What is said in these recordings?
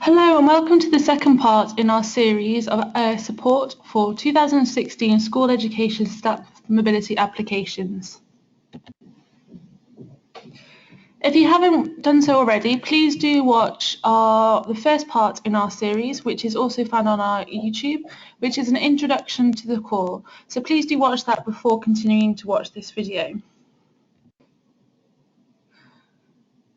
Hello and welcome to the second part in our series of support for 2016 school education staff mobility applications. If you haven't done so already, please do watch the first part in our series, which is also found on our YouTube, which is an introduction to the core. So please do watch that before continuing to watch this video.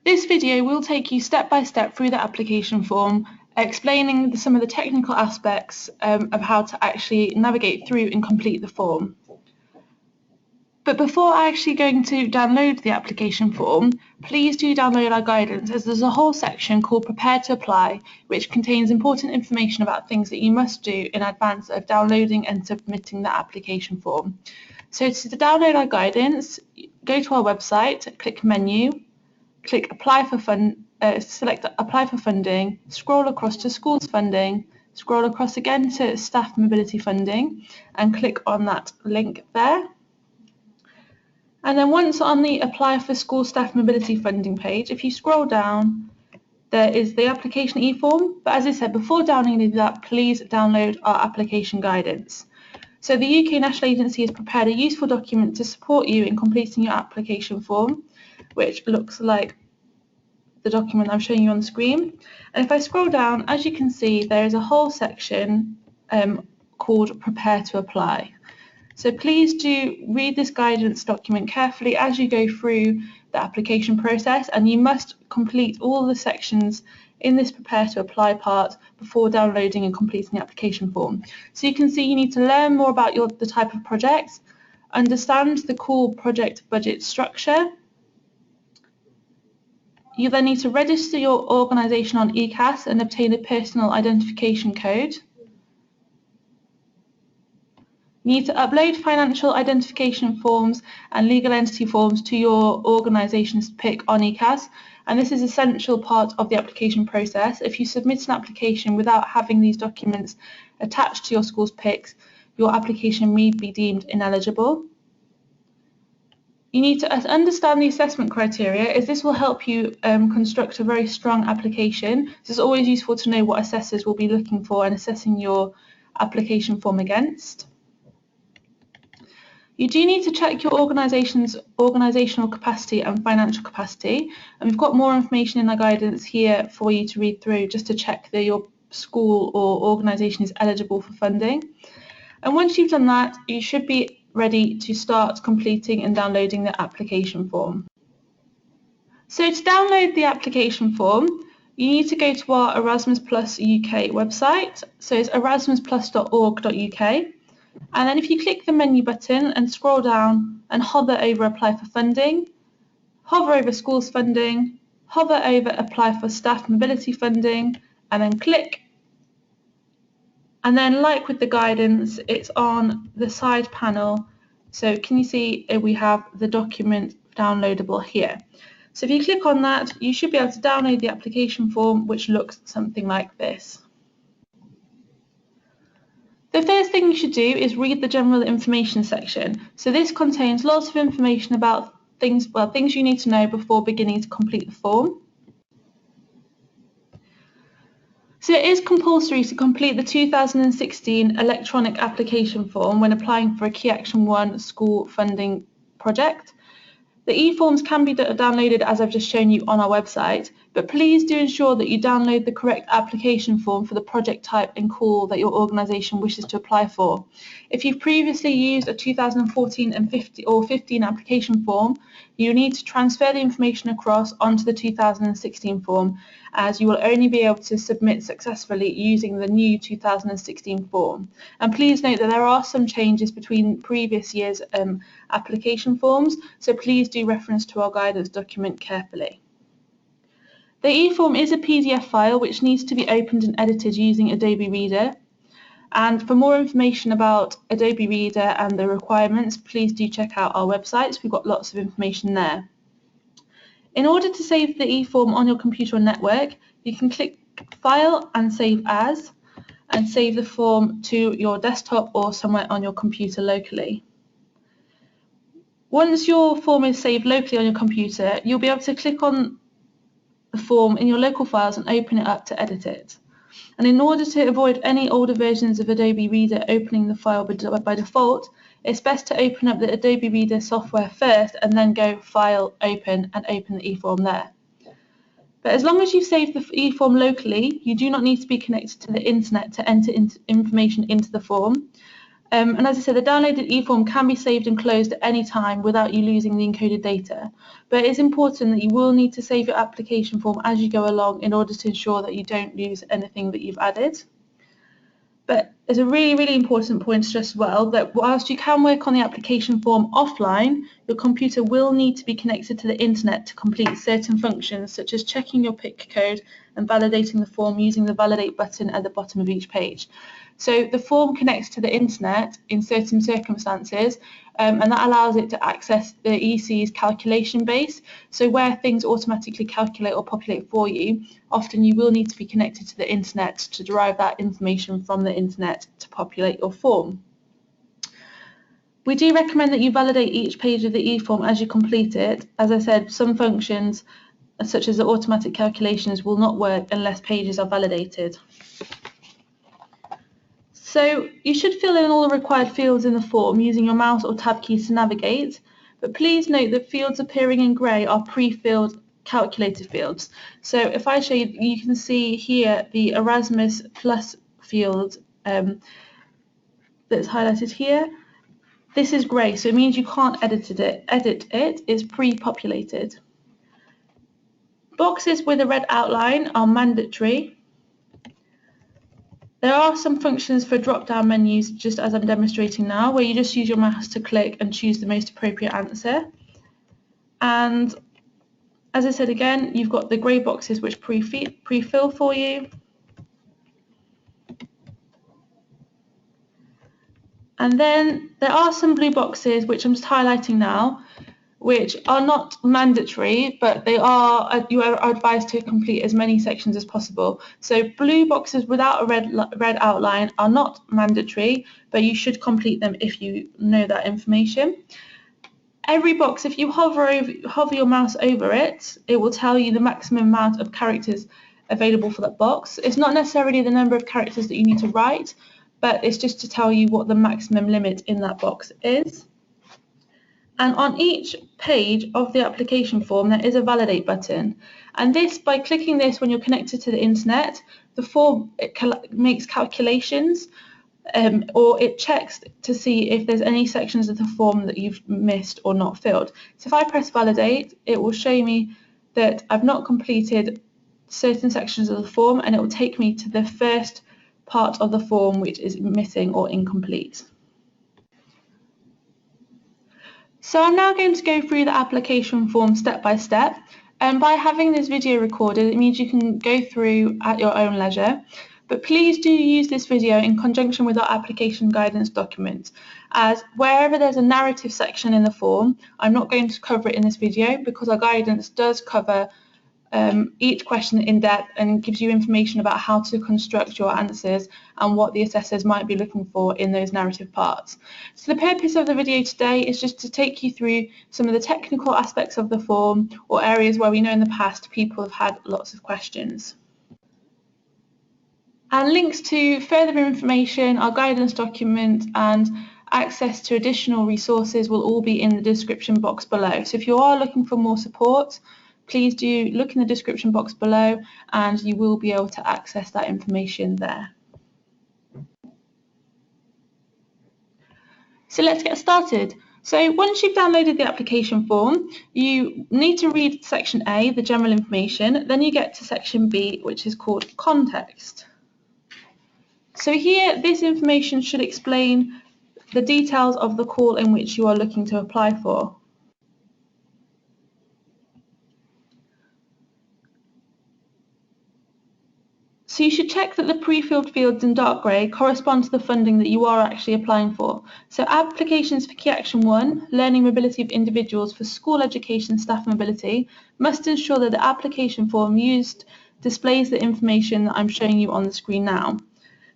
This video will take you step by step through the application form, explaining some of the technical aspects of how to actually navigate through and complete the form. But before actually going to download the application form, please do download our guidance, as there's a whole section called Prepare to Apply, which contains important information about things that you must do in advance of downloading and submitting the application form. So to download our guidance, go to our website, click Menu, click Apply for select Apply for Funding, scroll across to Schools Funding, scroll across again to Staff Mobility Funding, and click on that link there. And then once on the Apply for School Staff Mobility Funding page, if you scroll down, there is the application eForm. But as I said, before downloading that, please download our application guidance. So the UK National Agency has prepared a useful document to support you in completing your application form, which looks like the document I'm showing you on the screen. And if I scroll down, as you can see, there is a whole section called Prepare to Apply. So please do read this guidance document carefully as you go through the application process, and you must complete all the sections in this Prepare to Apply part before downloading and completing the application form. So you can see you need to learn more about the type of project, understand the core project budget structure. You then need to register your organisation on ECAS and obtain a personal identification code. You need to upload financial identification forms and legal entity forms to your organisation's PIC on ECAS, and this is an essential part of the application process. If you submit an application without having these documents attached to your school's PICs, your application may be deemed ineligible. You need to understand the assessment criteria, as this will help you construct a very strong application. It's always useful to know what assessors will be looking for and assessing your application form against. You do need to check your organisation's organisational capacity and financial capacity, and we've got more information in our guidance here for you to read through just to check that your school or organisation is eligible for funding. And once you've done that, you should be ready to start completing and downloading the application form. So to download the application form, you need to go to our Erasmus Plus UK website. So it's erasmusplus.org.uk. And then if you click the menu button and scroll down and hover over Apply for Funding, hover over Schools Funding, hover over Apply for Staff Mobility Funding, and then click. And then, like with the guidance, it's on the side panel. So can you see we have the document downloadable here? So if you click on that, you should be able to download the application form, which looks something like this. The first thing you should do is read the general information section. So this contains lots of information about things you need to know before beginning to complete the form. So it is compulsory to complete the 2016 electronic application form when applying for a Key Action 1 school funding project. The e-forms can be downloaded, as I've just shown you, on our website, but please do ensure that you download the correct application form for the project type and call that your organisation wishes to apply for. If you've previously used a 2014 and 15 application form, you need to transfer the information across onto the 2016 form, as you will only be able to submit successfully using the new 2016 form. And please note that there are some changes between previous year's application forms, so please do reference to our guidance document carefully. The eForm is a PDF file which needs to be opened and edited using Adobe Reader. And for more information about Adobe Reader and the requirements, please do check out our websites. We've got lots of information there. In order to save the eForm on your computer or network, you can click File and Save As, and save the form to your desktop or somewhere on your computer locally. Once your form is saved locally on your computer, you'll be able to click on the form in your local files and open it up to edit it. And in order to avoid any older versions of Adobe Reader opening the file by default, it's best to open up the Adobe Reader software first and then go File, Open, and open the eForm there. But as long as you've saved the eForm locally, you do not need to be connected to the internet to enter information into the form. And as I said, the downloaded eForm can be saved and closed at any time without you losing the encoded data. But it's important that you will need to save your application form as you go along in order to ensure that you don't lose anything that you've added. But it's a really, really important point to stress as well that whilst you can work on the application form offline, your computer will need to be connected to the internet to complete certain functions such as checking your PIC code and validating the form using the Validate button at the bottom of each page. So the form connects to the internet in certain circumstances, and that allows it to access the EC's calculation base. So where things automatically calculate or populate for you, often you will need to be connected to the internet to derive that information from the internet to populate your form. We do recommend that you validate each page of the eForm as you complete it. As I said, some functions, such as the automatic calculations, will not work unless pages are validated. So you should fill in all the required fields in the form using your mouse or tab keys to navigate, but please note that fields appearing in grey are pre-filled calculated fields. So if I show you, you can see here the Erasmus Plus field that's highlighted here. This is grey, so it means you can't edit it. It's pre-populated. Boxes with a red outline are mandatory. There are some functions for drop-down menus, just as I'm demonstrating now, where you just use your mouse to click and choose the most appropriate answer. And as I said again, you've got the grey boxes which pre-fill for you. And then there are some blue boxes, which I'm just highlighting now, which are not mandatory, but you are advised to complete as many sections as possible. So blue boxes without a red outline are not mandatory, but you should complete them if you know that information. Every box, if you hover your mouse over it, it will tell you the maximum amount of characters available for that box. It's not necessarily the number of characters that you need to write, but it's just to tell you what the maximum limit in that box is. And on each page of the application form, there is a Validate button. And this, by clicking this when you're connected to the internet, the form makes calculations or it checks to see if there's any sections of the form that you've missed or not filled. So if I press Validate, it will show me that I've not completed certain sections of the form, and it will take me to the first part of the form which is missing or incomplete. So I'm now going to go through the application form step by step, and by having this video recorded, it means you can go through at your own leisure. But please do use this video in conjunction with our application guidance document, as wherever there's a narrative section in the form, I'm not going to cover it in this video because our guidance does cover each question in depth and gives you information about how to construct your answers and what the assessors might be looking for in those narrative parts. So the purpose of the video today is just to take you through some of the technical aspects of the form, or areas where we know in the past people have had lots of questions. And links to further information, our guidance document and access to additional resources will all be in the description box below. So if you are looking for more support, please do look in the description box below and you will be able to access that information there. So let's get started. So once you've downloaded the application form, you need to read section A, the general information, then you get to section B, which is called context. So here, this information should explain the details of the call in which you are looking to apply for. So you should check that the pre-filled fields in dark grey correspond to the funding that you are actually applying for. So applications for Key Action 1, Learning Mobility of Individuals for School Education Staff Mobility, must ensure that the application form used displays the information that I'm showing you on the screen now.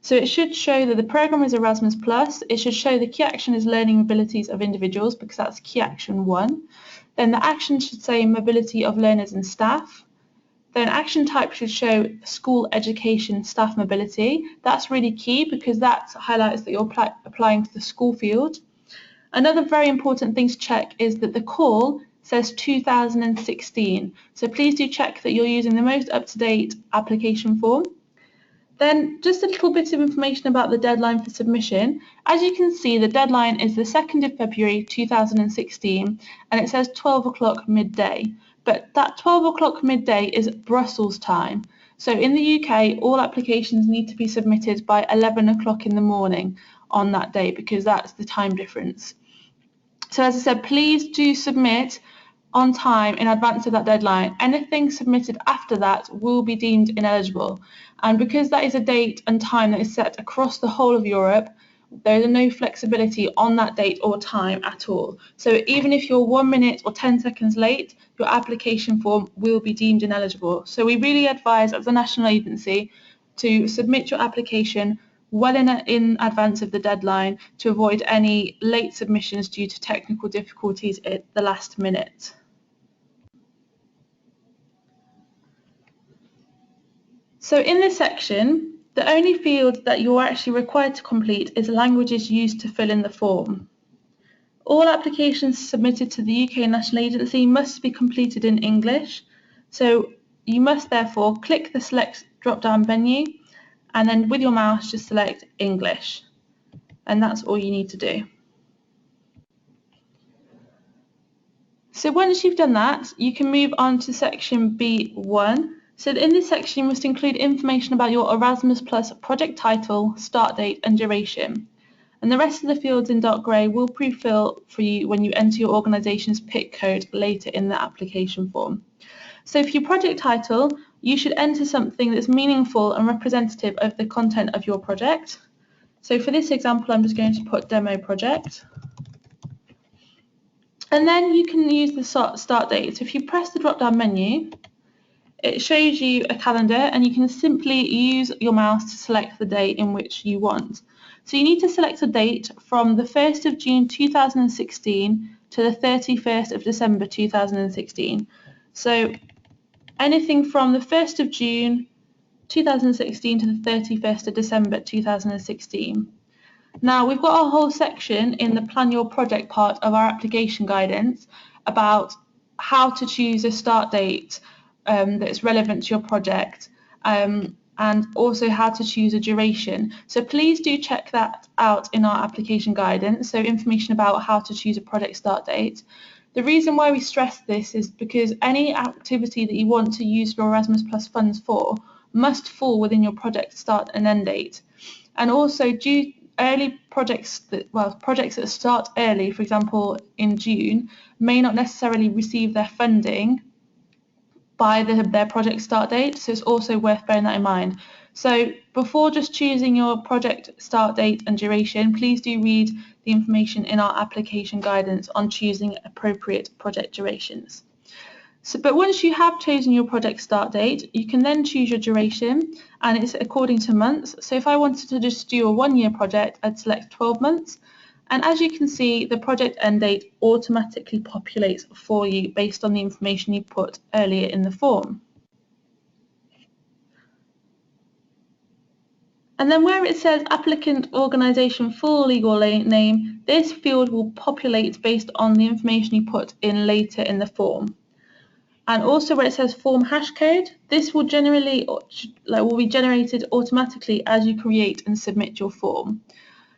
So it should show that the programme is Erasmus Plus, it should show the Key Action is Learning Mobilities of Individuals because that's Key Action 1. Then the action should say Mobility of Learners and Staff. Then action type should show school education staff mobility. That's really key because that highlights that you're applying to the school field. Another very important thing to check is that the call says 2016. So please do check that you're using the most up-to-date application form. Then just a little bit of information about the deadline for submission. As you can see, the deadline is the 2nd of February 2016 and it says 12 o'clock midday. But that 12 o'clock midday is Brussels time. So in the UK, all applications need to be submitted by 11 o'clock in the morning on that day because that's the time difference. So as I said, please do submit on time in advance of that deadline. Anything submitted after that will be deemed ineligible. And because that is a date and time that is set across the whole of Europe, there is no flexibility on that date or time at all. So even if you're 1 minute or 10 seconds late, your application form will be deemed ineligible. So we really advise as a national agency to submit your application well in advance of the deadline to avoid any late submissions due to technical difficulties at the last minute. So in this section, the only field that you're actually required to complete is languages used to fill in the form. All applications submitted to the UK National Agency must be completed in English. So you must therefore click the select drop-down menu and then with your mouse just select English. And that's all you need to do. So once you've done that, you can move on to section B1. So in this section, you must include information about your Erasmus Plus project title, start date and duration. And the rest of the fields in dark grey will pre-fill for you when you enter your organisation's PIC code later in the application form. So for your project title, you should enter something that's meaningful and representative of the content of your project. So for this example, I'm just going to put demo project. And then you can use the start date. So if you press the drop-down menu, it shows you a calendar and you can simply use your mouse to select the date in which you want. So you need to select a date from the 1st of June 2016 to the 31st of December 2016. So anything from the 1st of June 2016 to the 31st of December 2016. Now we've got a whole section in the plan your project part of our application guidance about how to choose a start date that's relevant to your project and also how to choose a duration. So please do check that out in our application guidance, so information about how to choose a project start date. The reason why we stress this is because any activity that you want to use your Erasmus Plus funds for must fall within your project start and end date. And also projects that start early, for example in June, may not necessarily receive their funding by their project start date, so it's also worth bearing that in mind. So before just choosing your project start date and duration, please do read the information in our application guidance on choosing appropriate project durations. But once you have chosen your project start date, you can then choose your duration, and it's according to months. So if I wanted to just do a 1-year project, I'd select 12 months. And as you can see, the project end date automatically populates for you based on the information you put earlier in the form. And then where it says applicant organisation full legal name, this field will populate based on the information you put in later in the form. And also where it says form hash code, this will be generated automatically as you create and submit your form.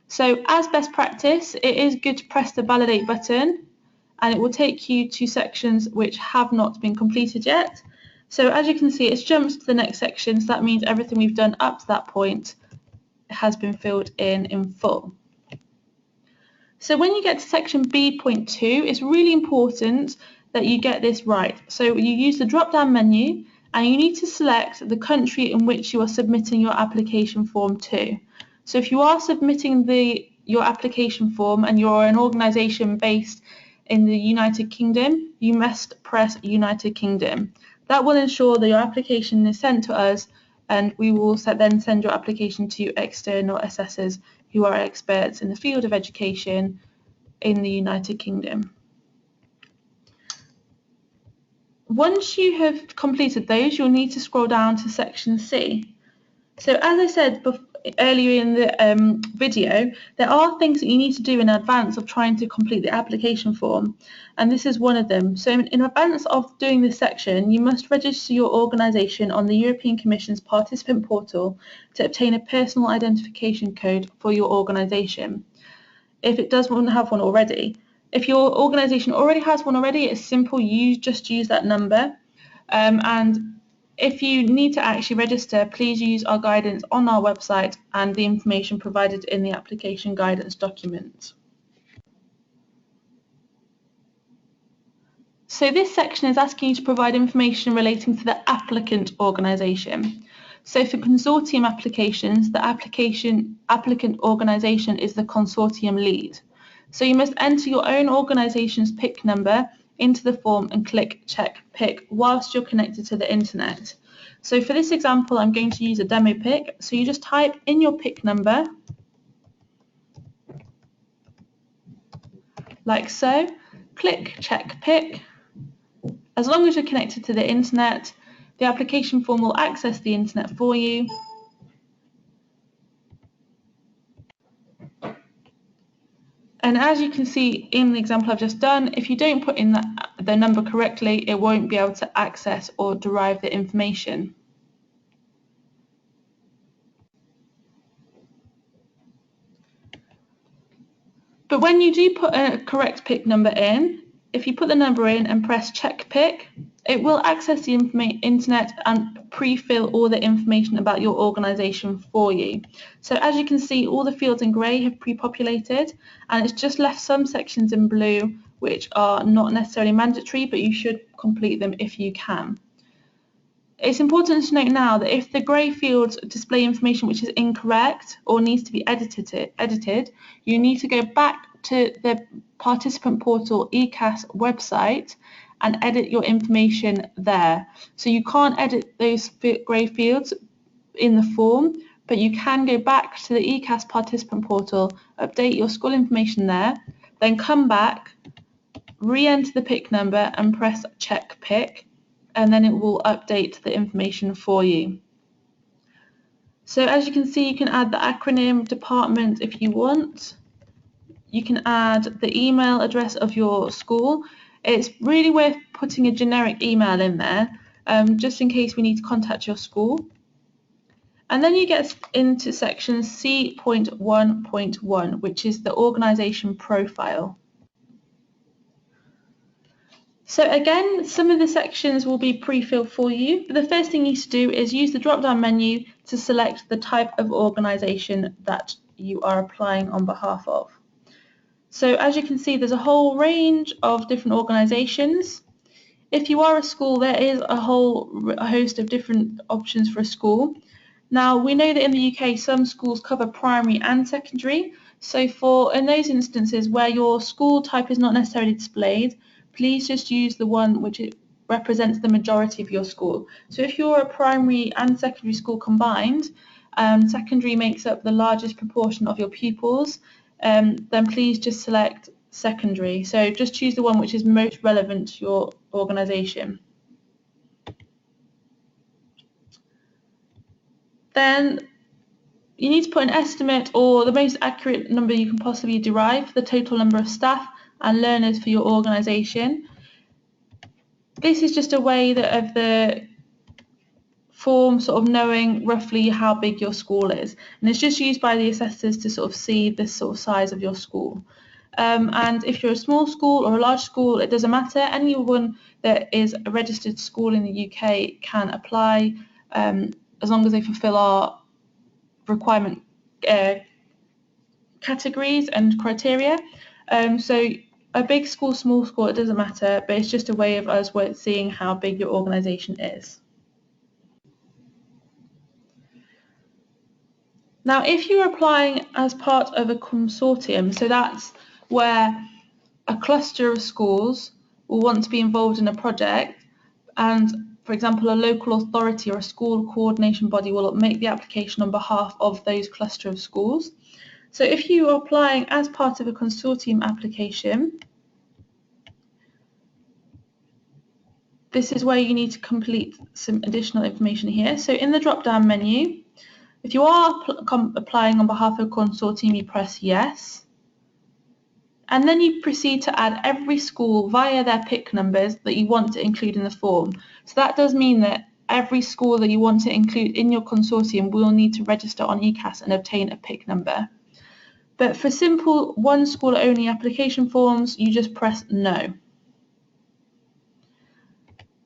So as best practice, it is good to press the validate button and it will take you to sections which have not been completed yet. So as you can see, it's jumped to the next section, so that means everything we've done up to that point has been filled in full. So when you get to section B.2, it's really important that you get this right. So you use the drop-down menu and you need to select the country in which you are submitting your application form to. So if you are submitting your application form and you're an organisation based in the United Kingdom, you must press United Kingdom. That will ensure that your application is sent to us and we will then send your application to external assessors who are experts in the field of education in the United Kingdom. Once you have completed those, you'll need to scroll down to section C. So as I said earlier in the video, there are things that you need to do in advance of trying to complete the application form, and this is one of them. So in advance of doing this section, you must register your organisation on the European Commission's participant portal to obtain a personal identification code for your organisation, if it doesn't have one already. If your organisation already has one already, it's simple, you just use that number. And if you need to actually register, please use our guidance on our website and the information provided in the application guidance document. So this section is asking you to provide information relating to the applicant organisation. So for consortium applications, the applicant organisation is the consortium lead. So you must enter your own organisation's PIC number into the form and click check PIC whilst you're connected to the internet. So for this example, I'm going to use a demo PIC. So you just type in your PIC number, like so, click check PIC. As long as you're connected to the internet, the application form will access the internet for you. And as you can see in the example I've just done, if you don't put in the number correctly, it won't be able to access or derive the information. But when you do put a correct PIC number in, if you put the number in and press check PIC, it will access the internet and pre-fill all the information about your organisation for you. So as you can see, all the fields in grey have pre-populated, and it's just left some sections in blue which are not necessarily mandatory, but you should complete them if you can. It's important to note now that if the grey fields display information which is incorrect or needs to be edited, you need to go back to the participant portal ECAS website and edit your information there. So you can't edit those grey fields in the form, but you can go back to the ECAS participant portal, update your school information there, then come back, re-enter the PIC number and press check PIC, and then it will update the information for you. So as you can see, you can add the acronym department if you want. You can add the email address of your school. It's really worth putting a generic email in there, just in case we need to contact your school. And then you get into section C.1.1, which is the organisation profile. So again, some of the sections will be pre-filled for you, but the first thing you need to do is use the drop-down menu to select the type of organisation that you are applying on behalf of. So as you can see, there's a whole range of different organisations. If you are a school, there is a whole host of different options for a school. Now, we know that in the UK, some schools cover primary and secondary. So in those instances where your school type is not necessarily displayed, please just use the one which represents the majority of your school. So if you're a primary and secondary school combined, secondary makes up the largest proportion of your pupils, then please just select secondary. So just choose the one which is most relevant to your organisation. Then you need to put an estimate or the most accurate number you can possibly derive for the total number of staff and learners for your organisation. This is just a way of the form sort of knowing roughly how big your school is, and it's just used by the assessors to sort of see the sort of size of your school. And if you're a small school or a large school, it doesn't matter. Anyone that is a registered school in the UK can apply, as long as they fulfil our requirement categories and criteria. So a big school, small school, it doesn't matter, but it's just a way of us seeing how big your organisation is. Now, if you're applying as part of a consortium, so that's where a cluster of schools will want to be involved in a project, and for example, a local authority or a school coordination body will make the application on behalf of those cluster of schools. So if you are applying as part of a consortium application, this is where you need to complete some additional information here. So in the drop-down menu, if you are applying on behalf of a consortium, you press yes. And then you proceed to add every school via their PIC numbers that you want to include in the form. So that does mean that every school that you want to include in your consortium will need to register on ECAS and obtain a PIC number. But for simple one school only application forms, you just press no.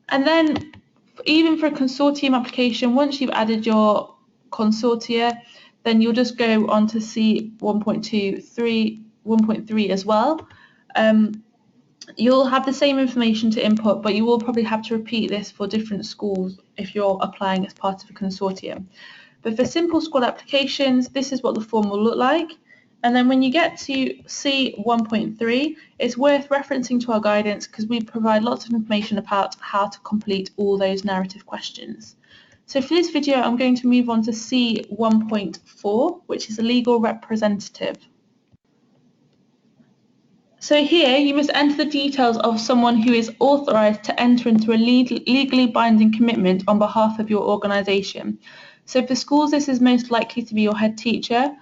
And then even for a consortium application, once you've added your consortia, then you'll just go on to see 1.3 as well. You'll have the same information to input, but you will probably have to repeat this for different schools if you're applying as part of a consortium. But for simple school applications, this is what the form will look like. And then when you get to C1.3, it's worth referencing to our guidance because we provide lots of information about how to complete all those narrative questions. So for this video, I'm going to move on to C1.4, which is a legal representative. So here you must enter the details of someone who is authorised to enter into a legally binding commitment on behalf of your organisation. So for schools, this is most likely to be your head teacher.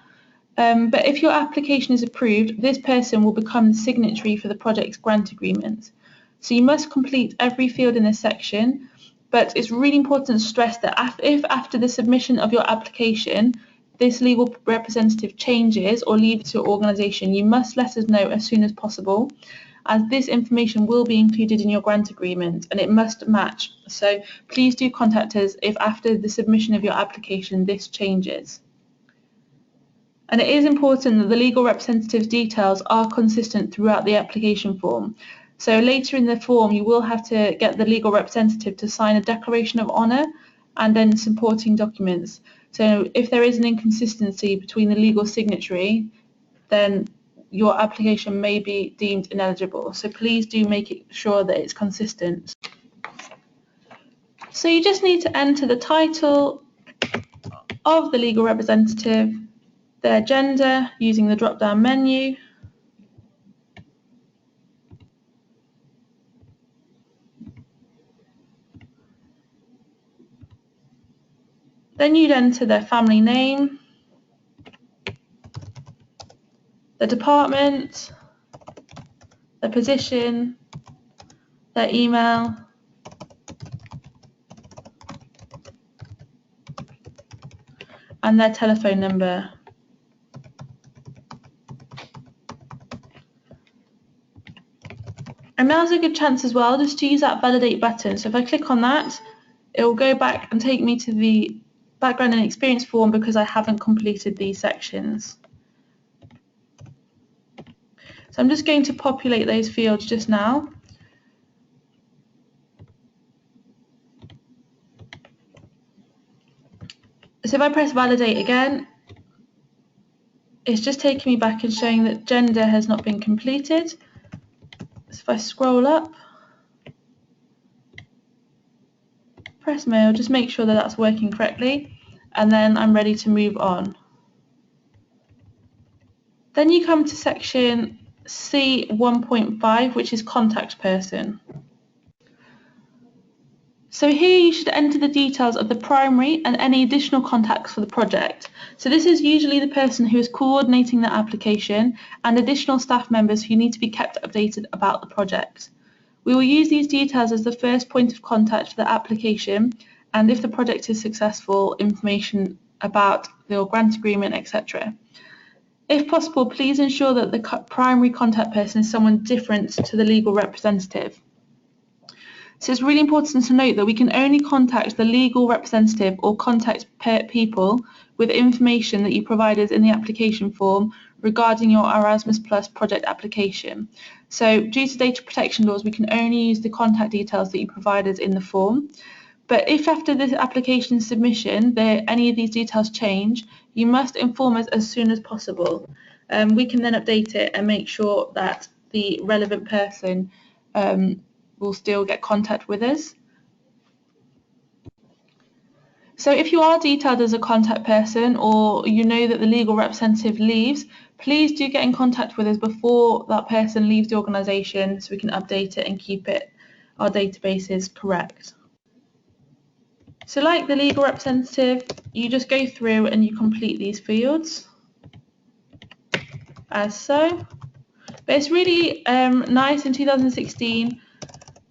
But if your application is approved, this person will become the signatory for the project's grant agreement. So you must complete every field in this section, but it's really important to stress that if after the submission of your application, this legal representative changes or leaves your organisation, you must let us know as soon as possible, as this information will be included in your grant agreement and it must match. So please do contact us if after the submission of your application this changes. And it is important that the legal representative's details are consistent throughout the application form. So later in the form, you will have to get the legal representative to sign a declaration of honour and then supporting documents. So if there is an inconsistency between the legal signatory, then your application may be deemed ineligible. So please do make it sure that it's consistent. So you just need to enter the title of the legal representative, their gender using the drop-down menu, then you'd enter their family name, the department, their position, their email, and their telephone number. And now's a good chance as well just to use that validate button. So if I click on that, it will go back and take me to the background and experience form because I haven't completed these sections. So I'm just going to populate those fields just now. So if I press validate again, it's just taking me back and showing that gender has not been completed. So if I scroll up, press mail, just make sure that that's working correctly, and then I'm ready to move on. Then you come to section C1.5, which is contact person. So here you should enter the details of the primary and any additional contacts for the project. So this is usually the person who is coordinating the application and additional staff members who need to be kept updated about the project. We will use these details as the first point of contact for the application, and if the project is successful, information about the grant agreement, etc. If possible, please ensure that the primary contact person is someone different to the legal representative. So it's really important to note that we can only contact the legal representative or contact people with information that you provide us in the application form regarding your Erasmus Plus project application. So due to data protection laws, we can only use the contact details that you provide us in the form. But if after this application submission any of these details change, you must inform us as soon as possible. We can then update it and make sure that the relevant person will still get contact with us. So if you are detailed as a contact person or you know that the legal representative leaves, please do get in contact with us before that person leaves the organisation so we can update it and keep it our database is correct. So like the legal representative, you just go through and you complete these fields as so. But it's really nice in 2016,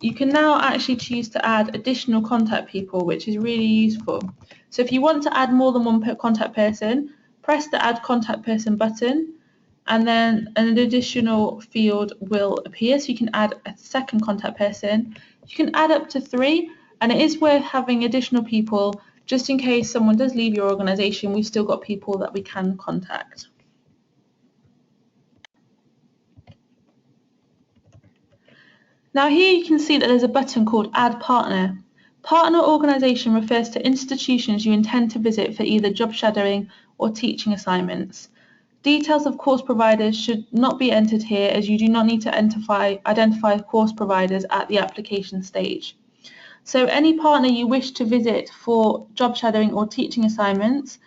you can now actually choose to add additional contact people, which is really useful. So if you want to add more than one contact person, press the Add Contact Person button, and then an additional field will appear. So you can add a second contact person. You can add up to 3, and it is worth having additional people just in case someone does leave your organisation. We've still got people that we can contact. Now here you can see that there's a button called Add Partner. Partner organisation refers to institutions you intend to visit for either job shadowing or teaching assignments. Details of course providers should not be entered here, as you do not need to identify course providers at the application stage. So any partner you wish to visit for job shadowing or teaching assignments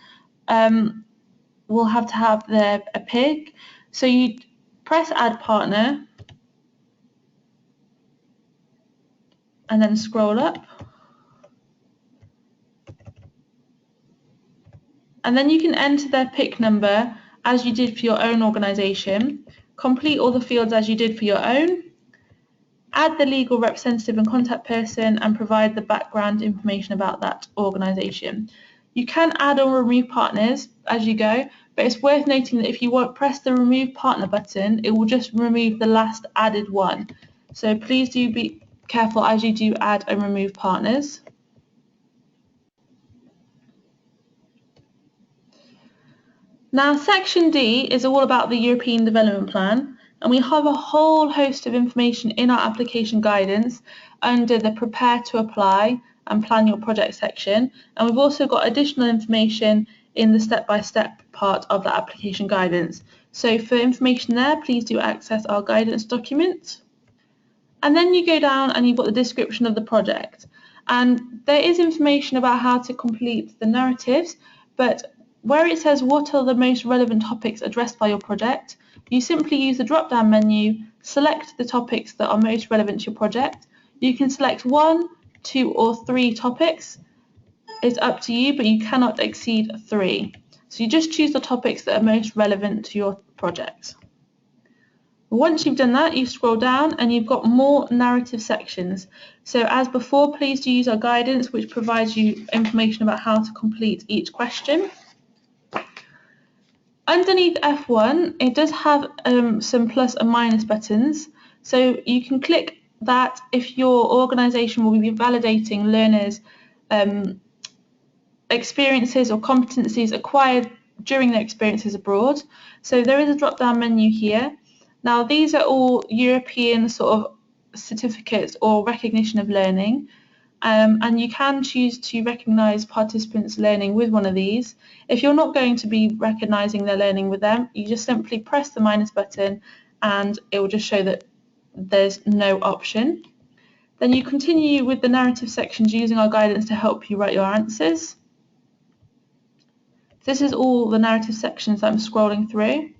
will have to have a PIG. So you press Add Partner and then scroll up. And then you can enter their PIC number as you did for your own organisation, complete all the fields as you did for your own, add the legal representative and contact person, and provide the background information about that organisation. You can add or remove partners as you go, but it's worth noting that if you won't press the Remove Partner button, it will just remove the last added one. So please do be careful as you do add and remove partners. Now section D is all about the European Development Plan, and we have a whole host of information in our application guidance under the Prepare to Apply and Plan Your Project section, and we've also got additional information in the step-by-step part of the application guidance. So for information there, please do access our guidance document. And then you go down and you've got the description of the project, and there is information about how to complete the narratives, but where it says what are the most relevant topics addressed by your project, you simply use the drop-down menu, select the topics that are most relevant to your project. You can select 1, 2 or 3 topics. It's up to you, but you cannot exceed 3. So you just choose the topics that are most relevant to your project. Once you've done that, you scroll down and you've got more narrative sections. So as before, please do use our guidance, which provides you information about how to complete each question. Underneath F1, it does have some plus and minus buttons. So you can click that if your organisation will be validating learners' experiences or competencies acquired during their experiences abroad. So there is a drop-down menu here. Now these are all European sort of certificates or recognition of learning. And you can choose to recognise participants' learning with one of these. If you're not going to be recognising their learning with them, you just simply press the minus button and it will just show that there's no option. Then you continue with the narrative sections using our guidance to help you write your answers. This is all the narrative sections that I'm scrolling through.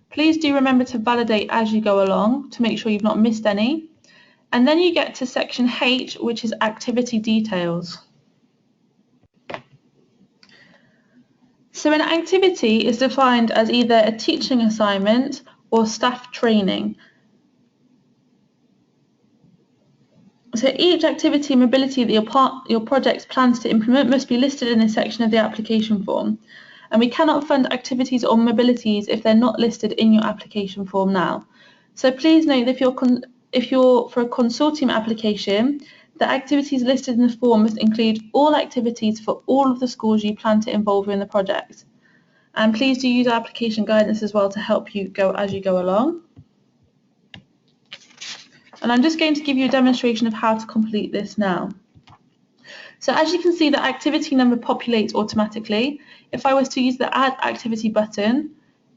Please do remember to validate as you go along to make sure you've not missed any. And then you get to section H, which is activity details. So an activity is defined as either a teaching assignment or staff training. So each activity and mobility that your project plans to implement must be listed in this section of the application form. And we cannot fund activities or mobilities if they're not listed in your application form now. So please note that if you're for a consortium application, the activities listed in the form must include all activities for all of the schools you plan to involve in the project. And please do use our application guidance as well to help you as you go along. And I'm just going to give you a demonstration of how to complete this now. So as you can see, the activity number populates automatically. If I was to use the Add Activity button,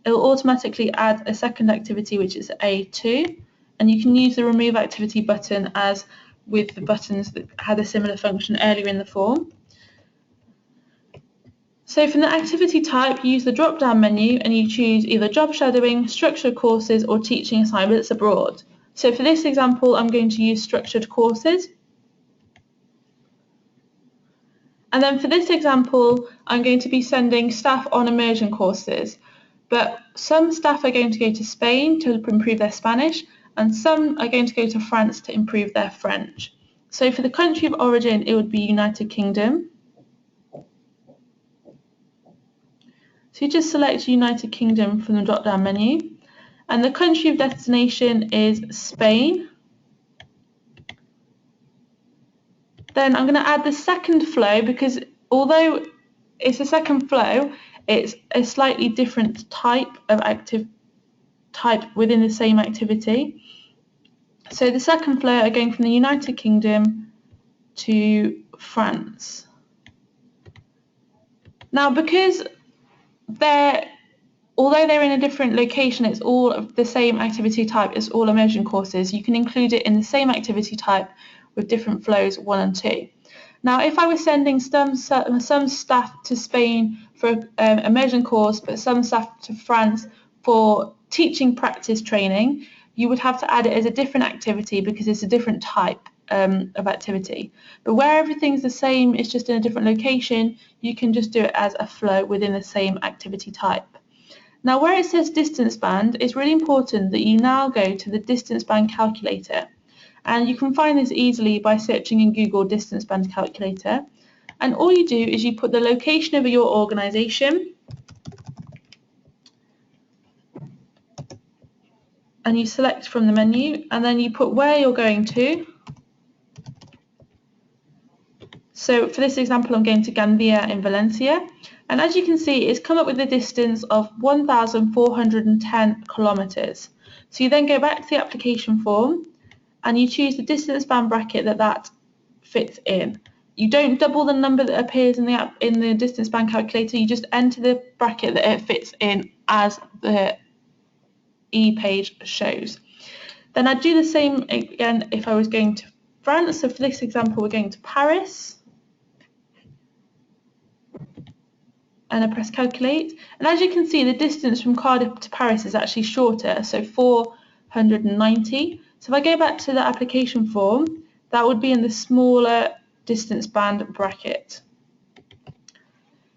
it will automatically add a second activity, which is A2. And you can use the Remove Activity button as with the buttons that had a similar function earlier in the form. So from the activity type, you use the drop-down menu and you choose either job shadowing, structured courses or teaching assignments abroad. So for this example, I'm going to use structured courses. And then for this example, I'm going to be sending staff on immersion courses. But some staff are going to go to Spain to improve their Spanish, and some are going to go to France to improve their French. So for the country of origin, it would be United Kingdom. So you just select United Kingdom from the drop-down menu. And the country of destination is Spain. Then I'm going to add the second flow, because although it's a second flow, it's a slightly different type of type within the same activity. So the second flow are going from the United Kingdom to France. Now, because although they're in a different location, it's all of the same activity type, it's all immersion courses, you can include it in the same activity type with different flows 1 and 2. Now, if I was sending some staff to Spain for immersion course, but some staff to France for teaching practice training, you would have to add it as a different activity because it's a different type of activity. But where everything's the same, it's just in a different location, you can just do it as a flow within the same activity type. Now, where it says distance band, it's really important that you now go to the distance band calculator. And you can find this easily by searching in Google distance band calculator. And all you do is you put the location of your organisation and you select from the menu, and then you put where you're going to. So for this example, I'm going to Gandia in Valencia. And as you can see, it's come up with a distance of 1,410 kilometres. So you then go back to the application form and you choose the distance band bracket that fits in. You don't double the number that appears in the distance band calculator, you just enter the bracket that it fits in as the e-page shows. Then I'd do the same again if I was going to France. So for this example, we're going to Paris. And I press calculate. And as you can see, the distance from Cardiff to Paris is actually shorter, so 490. So if I go back to the application form, that would be in the smaller distance band bracket.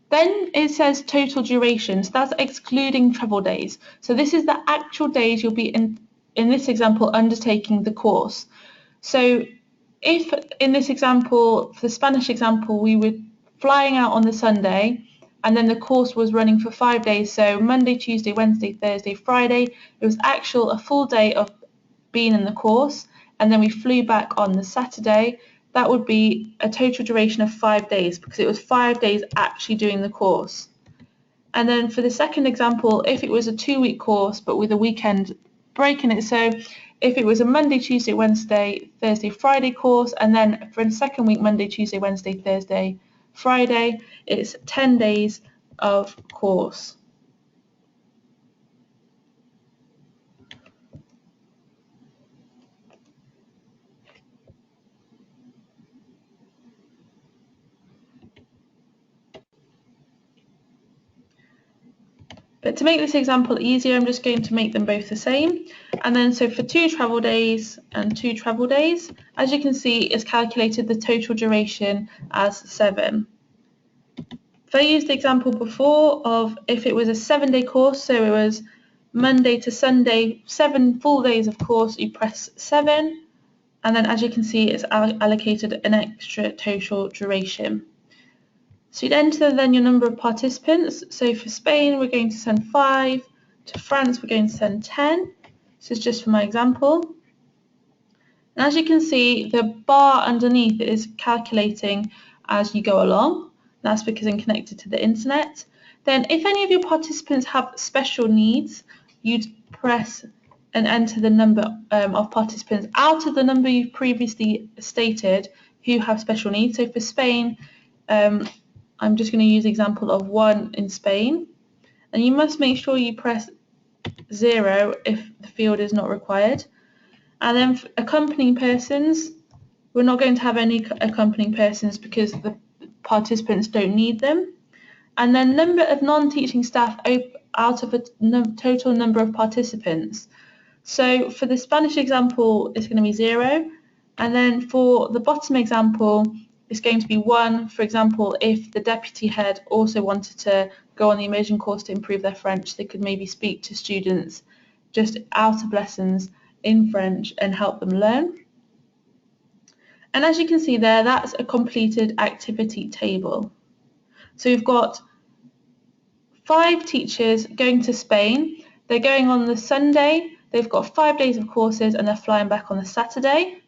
Then it says total duration, so that's excluding travel days. So this is the actual days you'll be in this example undertaking the course. So if in this example, for the Spanish example, we were flying out on the Sunday, and then the course was running for 5 days, so Monday, Tuesday, Wednesday, Thursday, Friday, it was a full day of being in the course, and then we flew back on the Saturday. That would be a total duration of 5 days because it was 5 days actually doing the course. And then for the second example, if it was a 2-week course but with a weekend break in it, so if it was a Monday, Tuesday, Wednesday, Thursday, Friday course, and then for the second week, Monday, Tuesday, Wednesday, Thursday, Friday, it's 10 days of course. But to make this example easier, I'm just going to make them both the same. And then so for 2 travel days and 2 travel days, as you can see, it's calculated the total duration as 7. If I used the example before of if it was a 7-day course, so it was Monday to Sunday, 7 full days of course, you press 7, and then as you can see, it's allocated an extra total duration. So you'd enter then your number of participants. So for Spain, we're going to send 5. To France, we're going to send 10. This is just for my example. And as you can see, the bar underneath is calculating as you go along. That's because I'm connected to the internet. Then if any of your participants have special needs, you'd press and enter the number of participants out of the number you've previously stated who have special needs. So for Spain, I'm just going to use the example of 1 in Spain, and you must make sure you press 0 if the field is not required. And then for accompanying persons, we're not going to have any accompanying persons because the participants don't need them. And then number of non-teaching staff out of a total number of participants. So for the Spanish example, it's going to be 0. And then for the bottom example, it's going to be 1. For example, if the deputy head also wanted to go on the immersion course to improve their French, they could maybe speak to students just out of lessons in French and help them learn. And as you can see there, that's a completed activity table. So we've got 5 teachers going to Spain. They're going on the Sunday. They've got 5 days of courses and they're flying back on the Saturday.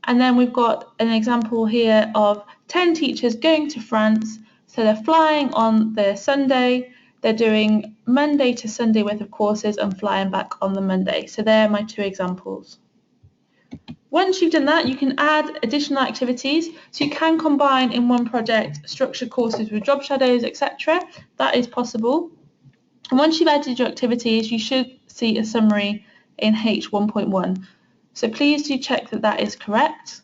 And then we've got an example here of 10 teachers going to France. So they're flying on the Sunday. They're doing Monday to Sunday worth of courses and flying back on the Monday. So they're my 2 examples. Once you've done that, you can add additional activities. So you can combine in one project structured courses with job shadows, etc. That is possible. And once you've added your activities, you should see a summary in H1.1. So please do check that that is correct.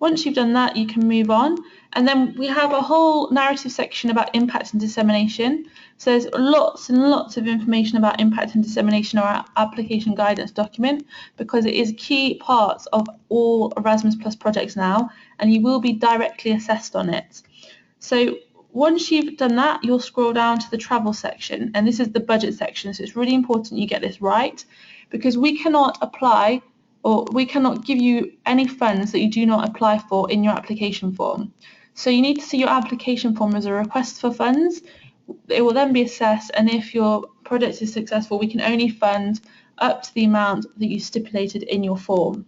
Once you've done that, you can move on. And then we have a whole narrative section about impact and dissemination. So there's lots and lots of information about impact and dissemination in our application guidance document, because it is key parts of all Erasmus Plus projects now, and you will be directly assessed on it. So once you've done that, you'll scroll down to the travel section, and this is the budget section. So it's really important you get this right, because we cannot apply or we cannot give you any funds that you do not apply for in your application form. So you need to see your application form as a request for funds. It will then be assessed, and if your project is successful, we can only fund up to the amount that you stipulated in your form.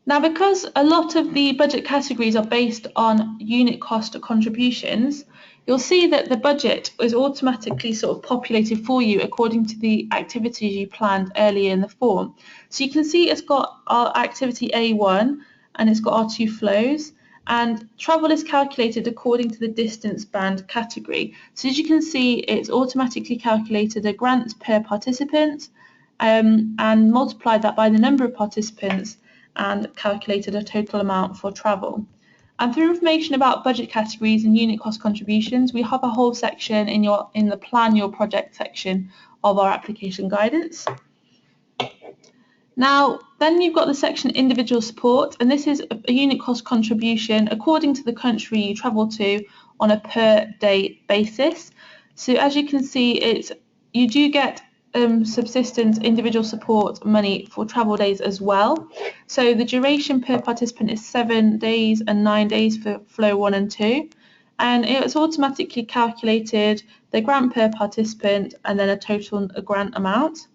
Now, because a lot of the budget categories are based on unit cost contributions, you'll see that the budget is automatically sort of populated for you according to the activities you planned earlier in the form. So you can see it's got our activity A1 and it's got our 2 flows, and travel is calculated according to the distance band category. So as you can see, it's automatically calculated a grant per participant and multiplied that by the number of participants and calculated a total amount for travel. And for information about budget categories and unit cost contributions, we have a whole section in the plan your project section of our application guidance. Now, then you've got the section individual support, and this is a unit cost contribution according to the country you travel to on a per day basis. So as you can see, you do get subsistence individual support money for travel days as well. So the duration per participant is 7 days and 9 days for flow 1 and 2, and it's automatically calculated the grant per participant and then a grant amount.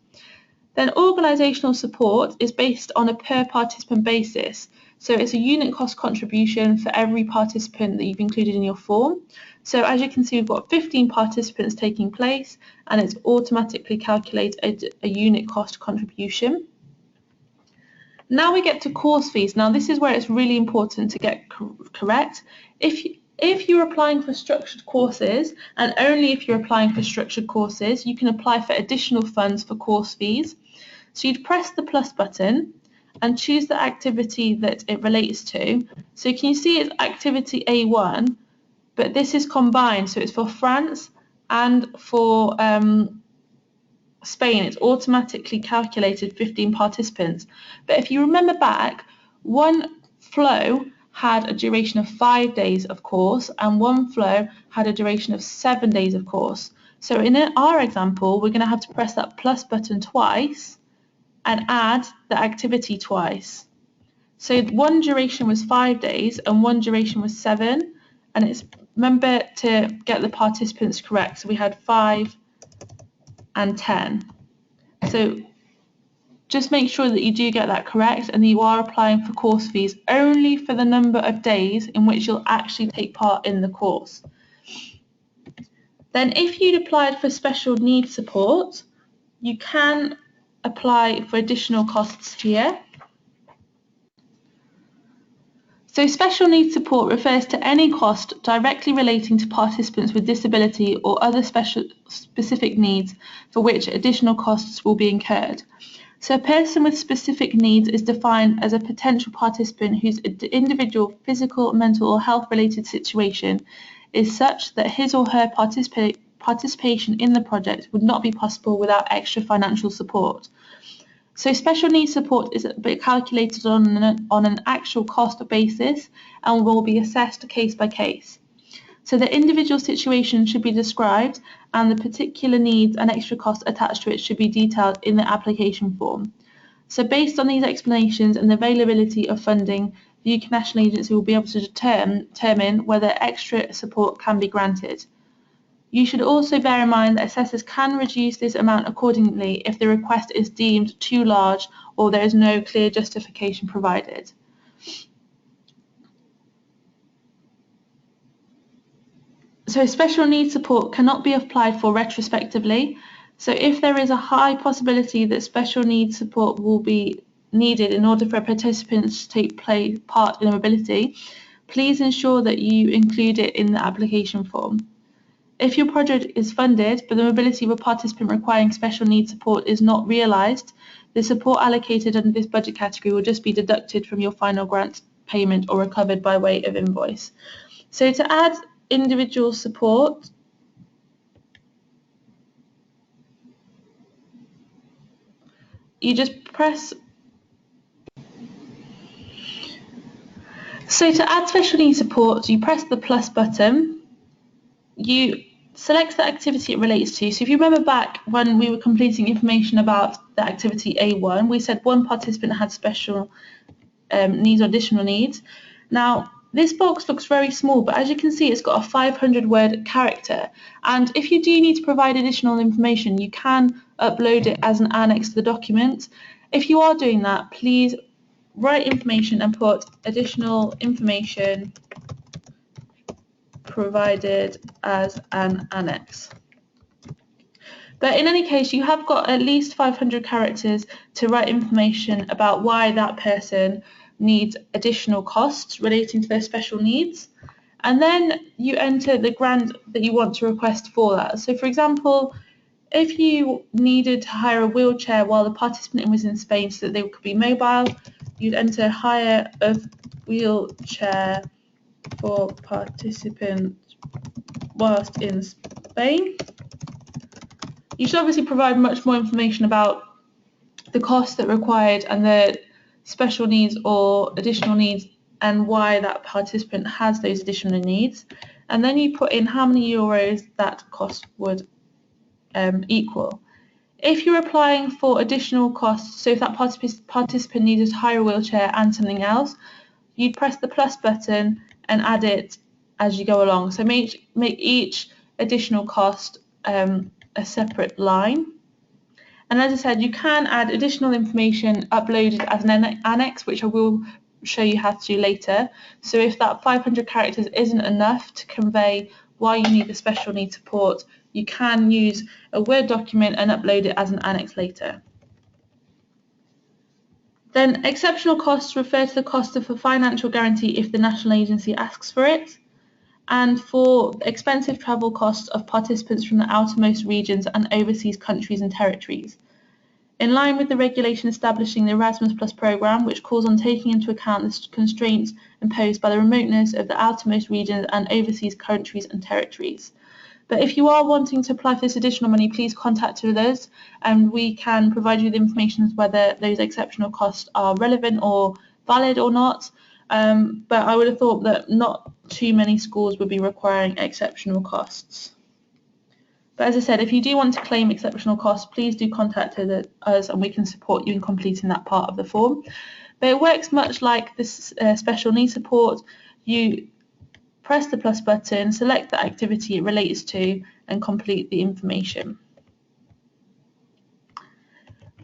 Then organisational support is based on a per participant basis. So it's a unit cost contribution for every participant that you've included in your form. So as you can see, we've got 15 participants taking place, and it's automatically calculated a unit cost contribution. Now we get to course fees. Now this is where it's really important to get correct. If you're applying for structured courses, and only if you're applying for structured courses, you can apply for additional funds for course fees. So you'd press the plus button and choose the activity that it relates to. So can you see it's activity A1, but this is combined, so it's for France and for Spain. It's automatically calculated 15 participants. But if you remember back, one flow had a duration of 5 days of course, and one flow had a duration of 7 days of course. So in our example, we're going to have to press that plus button twice and add the activity twice. So one duration was 5 days and one duration was 7, and it's, remember to get the participants correct, so we had 5 and 10. So just make sure that you do get that correct and that you are applying for course fees only for the number of days in which you'll actually take part in the course. Then if you'd applied for special needs support, you can apply for additional costs here. So special needs support refers to any cost directly relating to participants with disability or other specific needs for which additional costs will be incurred. So a person with specific needs is defined as a potential participant whose individual physical, mental or health related situation is such that his or her participation in the project would not be possible without extra financial support. So special needs support is calculated on an actual cost basis and will be assessed case by case. So the individual situation should be described and the particular needs and extra costs attached to it should be detailed in the application form. So based on these explanations and the availability of funding, the UK National Agency will be able to determine whether extra support can be granted. You should also bear in mind that assessors can reduce this amount accordingly if the request is deemed too large or there is no clear justification provided. So special needs support cannot be applied for retrospectively. So if there is a high possibility that special needs support will be needed in order for participants to take part in a mobility, please ensure that you include it in the application form. If your project is funded, but the mobility of a participant requiring special needs support is not realised, the support allocated under this budget category will just be deducted from your final grant payment or recovered by way of invoice. So to add individual support, you just press. So to add special needs support, you press the plus button, you select the activity it relates to. So if you remember back when we were completing information about the activity A1, we said one participant had special needs or additional needs. Now, this box looks very small, but as you can see, it's got a 500-word character. And if you do need to provide additional information, you can upload it as an annex to the document. If you are doing that, please write information and put additional information provided as an annex. But in any case, you have got at least 500 characters to write information about why that person needs additional costs relating to their special needs. And then you enter the grant that you want to request for that. So for example, if you needed to hire a wheelchair while the participant was in Spain so that they could be mobile, you'd enter hire of wheelchair for participant whilst in Spain. You should obviously provide much more information about the costs that are required and the special needs or additional needs and why that participant has those additional needs. And then you put in how many euros that cost would equal. If you're applying for additional costs, so if that participant needed to hire a wheelchair and something else, you'd press the plus button and add it as you go along. So make each additional cost a separate line. And as I said, you can add additional information uploaded as an annex, which I will show you how to do later. So if that 500 characters isn't enough to convey why you need the special needs support, you can use a Word document and upload it as an annex later. Then exceptional costs refer to the cost of a financial guarantee if the national agency asks for it, and for expensive travel costs of participants from the outermost regions and overseas countries and territories. In line with the regulation establishing the Erasmus Plus programme, which calls on taking into account the constraints imposed by the remoteness of the outermost regions and overseas countries and territories. But if you are wanting to apply for this additional money, please contact us and we can provide you with information as whether those exceptional costs are relevant or valid or not. But I would have thought that not too many schools would be requiring exceptional costs. But as I said, if you do want to claim exceptional costs, please do contact us and we can support you in completing that part of the form. But it works much like this special needs support. You press the plus button, select the activity it relates to and complete the information.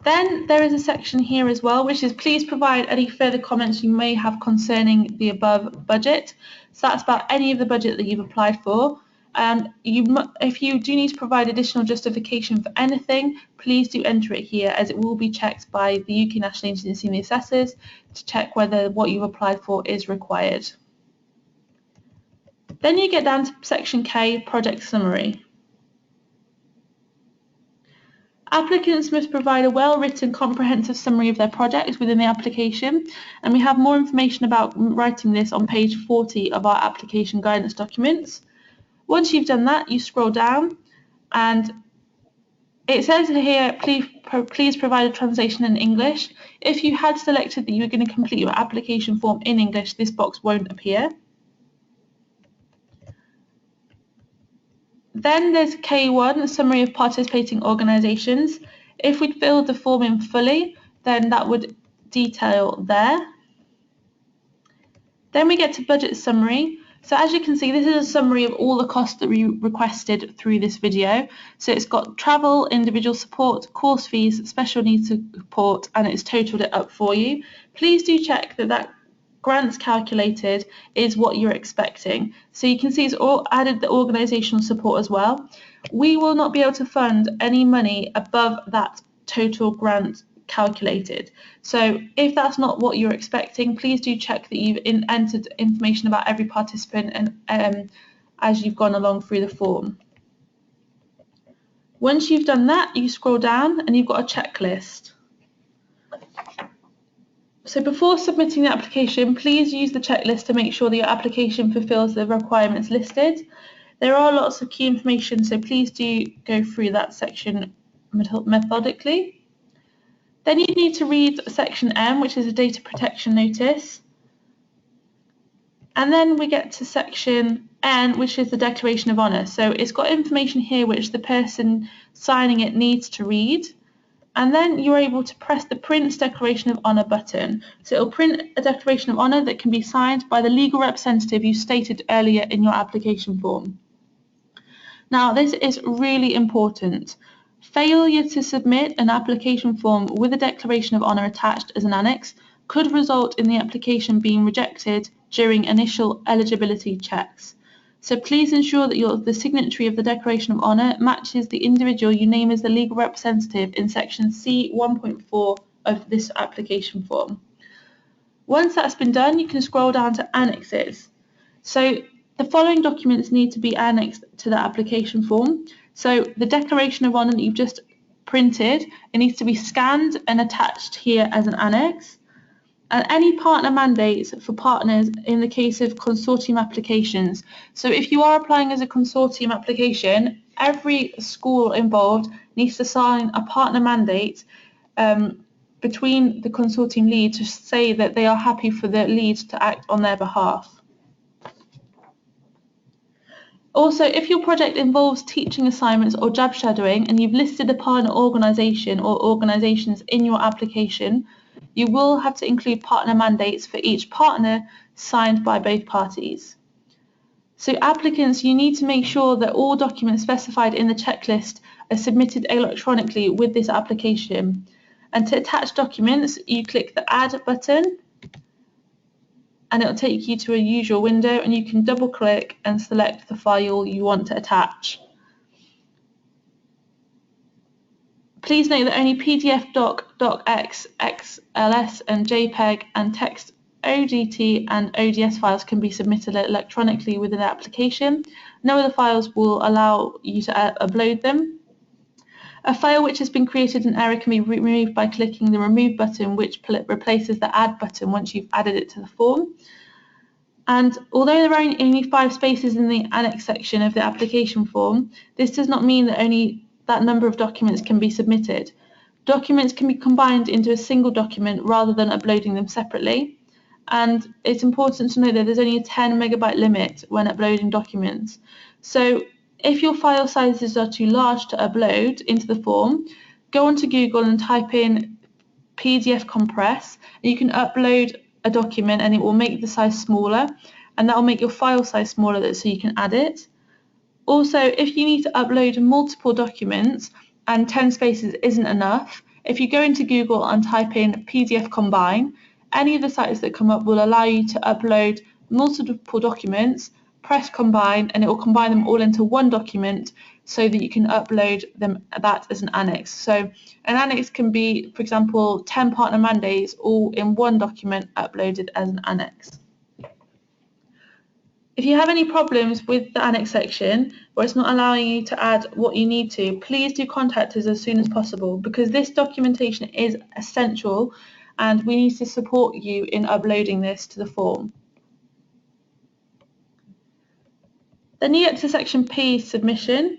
Then there is a section here as well, which is please provide any further comments you may have concerning the above budget. So that's about any of the budget that you've applied for. If you do need to provide additional justification for anything, please do enter it here, as it will be checked by the UK National Agency and the assessors to check whether what you've applied for is required. Then you get down to section K, project summary. Applicants must provide a well-written, comprehensive summary of their project within the application, and we have more information about writing this on page 40 of our application guidance documents. Once you've done that, you scroll down And it says here, please provide a translation in English. If you had selected that you were going to complete your application form in English, this box won't appear. Then there's K1, a summary of participating organisations. If we'd filled the form in fully, then that would detail there. Then we get to budget summary. So as you can see, this is a summary of all the costs that we requested through this video. So it's got travel, individual support, course fees, special needs support, and it's totaled it up for you. Please do check that grants calculated is what you're expecting. So you can see it's all added the organisational support as well. We will not be able to fund any money above that total grant calculated. So if that's not what you're expecting, please do check that you've entered information about every participant and as you've gone along through the form. Once you've done that, you scroll down and you've got a checklist. So before submitting the application, please use the checklist to make sure that your application fulfills the requirements listed. There are lots of key information, so please do go through that section methodically. Then you need to read section M, which is a data protection notice. And then we get to section N, which is the declaration of honour. So it's got information here which the person signing it needs to read. And then you're able to press the Print Declaration of Honour button. So it'll print a declaration of honour that can be signed by the legal representative you stated earlier in your application form. Now, this is really important. Failure to submit an application form with a declaration of honour attached as an annex could result in the application being rejected during initial eligibility checks. So please ensure that the signatory of the declaration of honour matches the individual you name as the legal representative in section C 1.4 of this application form. Once that's been done, you can scroll down to annexes. So the following documents need to be annexed to the application form. So the declaration of honour that you've just printed, it needs to be scanned and attached here as an annex. And any partner mandates for partners in the case of consortium applications. So if you are applying as a consortium application, every school involved needs to sign a partner mandate between the consortium lead to say that they are happy for the lead to act on their behalf. Also, if your project involves teaching assignments or job shadowing and you've listed a partner organisation or organisations in your application, you will have to include partner mandates for each partner signed by both parties. So applicants, you need to make sure that all documents specified in the checklist are submitted electronically with this application. And to attach documents, you click the Add button and it'll take you to a usual window and you can double click and select the file you want to attach. Please note that only PDF, docx, XLS and JPEG and text ODT and ODS files can be submitted electronically within the application. No other files will allow you to upload them. A file which has been created in error can be removed by clicking the Remove button, which replaces the Add button once you've added it to the form. And although there are only 5 spaces in the annex section of the application form, this does not mean that only that number of documents can be submitted. Documents can be combined into a single document rather than uploading them separately. And it's important to know that there's only a 10 megabyte limit when uploading documents. So if your file sizes are too large to upload into the form, go onto Google and type in PDF compress, and you can upload a document and it will make the size smaller, and that will make your file size smaller so you can add it. Also, if you need to upload multiple documents and 10 spaces isn't enough, if you go into Google and type in PDF combine, any of the sites that come up will allow you to upload multiple documents, press combine, and it will combine them all into one document so that you can upload that as an annex. So an annex can be, for example, 10 partner mandates all in one document uploaded as an annex. If you have any problems with the annex section or it's not allowing you to add what you need to, please do contact us as soon as possible, because this documentation is essential and we need to support you in uploading this to the form. Then you get to section P, submission.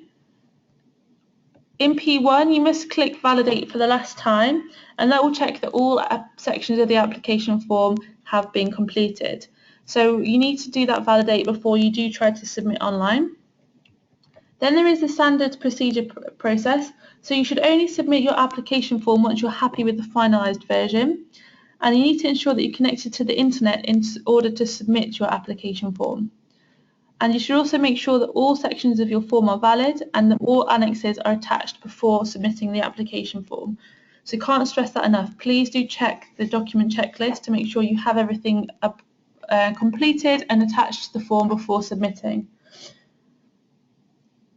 In P1, you must click validate for the last time, and that will check that all sections of the application form have been completed. So you need to do that validate before you do try to submit online. Then there is the standard procedure process. So you should only submit your application form once you're happy with the finalised version. And you need to ensure that you're connected to the internet in order to submit your application form. And you should also make sure that all sections of your form are valid and that all annexes are attached before submitting the application form. So can't stress that enough. Please do check the document checklist to make sure you have everything completed and attached to the form before submitting.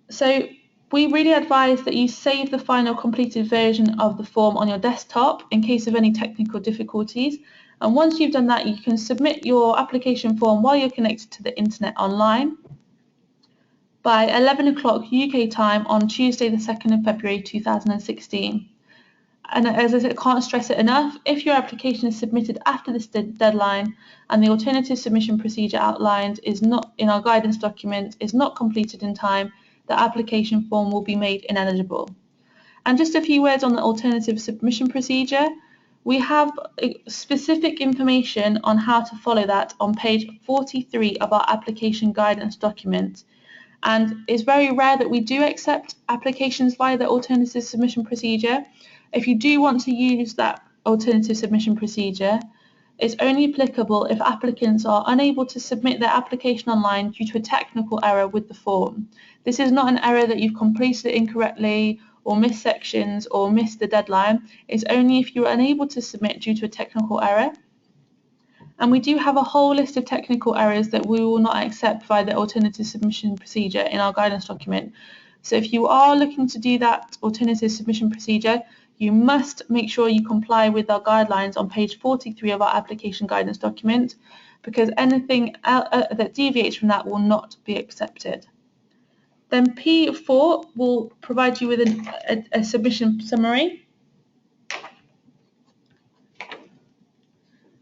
So we really advise that you save the final completed version of the form on your desktop in case of any technical difficulties. And once you've done that, you can submit your application form while you're connected to the internet online by 11 o'clock UK time on Tuesday the 2nd of February 2016. And as I said, can't stress it enough, if your application is submitted after this deadline and the alternative submission procedure outlined is not in our guidance document is not completed in time, the application form will be made ineligible. And just a few words on the alternative submission procedure. We have specific information on how to follow that on page 43 of our application guidance document. And it's very rare that we do accept applications via the alternative submission procedure. If you do want to use that alternative submission procedure, it's only applicable if applicants are unable to submit their application online due to a technical error with the form. This is not an error that you've completed it incorrectly or missed sections or missed the deadline. It's only if you're unable to submit due to a technical error. And we do have a whole list of technical errors that we will not accept via the alternative submission procedure in our guidance document. So if you are looking to do that alternative submission procedure, you must make sure you comply with our guidelines on page 43 of our application guidance document, because anything that deviates from that will not be accepted. Then P4 will provide you with a submission summary.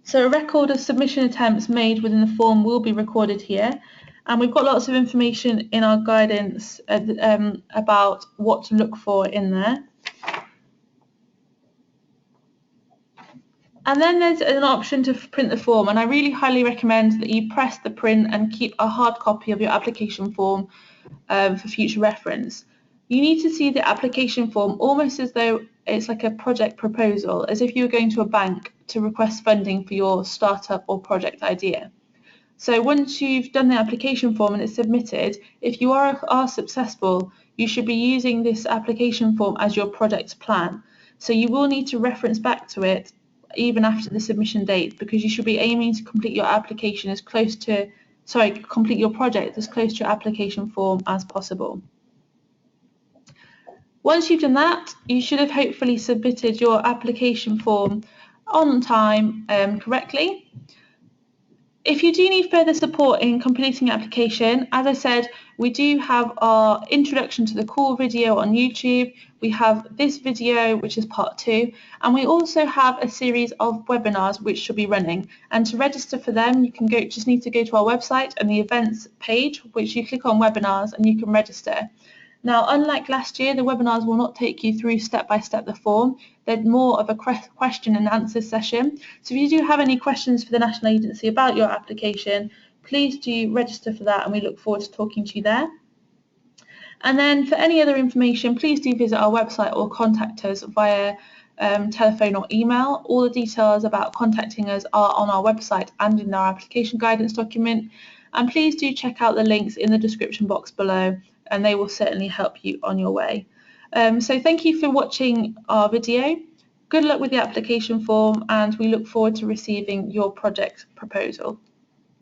So a record of submission attempts made within the form will be recorded here, and we've got lots of information in our guidance about what to look for in there. And then there's an option to print the form, and I really highly recommend that you press the print and keep a hard copy of your application form for future reference. You need to see the application form almost as though it's like a project proposal, as if you were going to a bank to request funding for your startup or project idea. So once you've done the application form and it's submitted, if you are successful, you should be using this application form as your project plan. So you will need to reference back to it even after the submission date, because you should be aiming to complete your application as close to, complete your project as close to your application form as possible. Once you've done that, you should have hopefully submitted your application form on time correctly. If you do need further support in completing your application, as I said, we do have our introduction to the core video on YouTube. We have this video, which is part 2, and we also have a series of webinars which should be running. And to register for them, you can just need to go to our website and the events page, which you click on webinars and you can register. Now, unlike last year, the webinars will not take you through step-by-step the form. They're more of a question and answer session. So if you do have any questions for the National Agency about your application, please do register for that, and we look forward to talking to you there. And then for any other information, please do visit our website or contact us via telephone or email. All the details about contacting us are on our website and in our application guidance document. And please do check out the links in the description box below, and they will certainly help you on your way. So thank you for watching our video. Good luck with the application form, and we look forward to receiving your project proposal.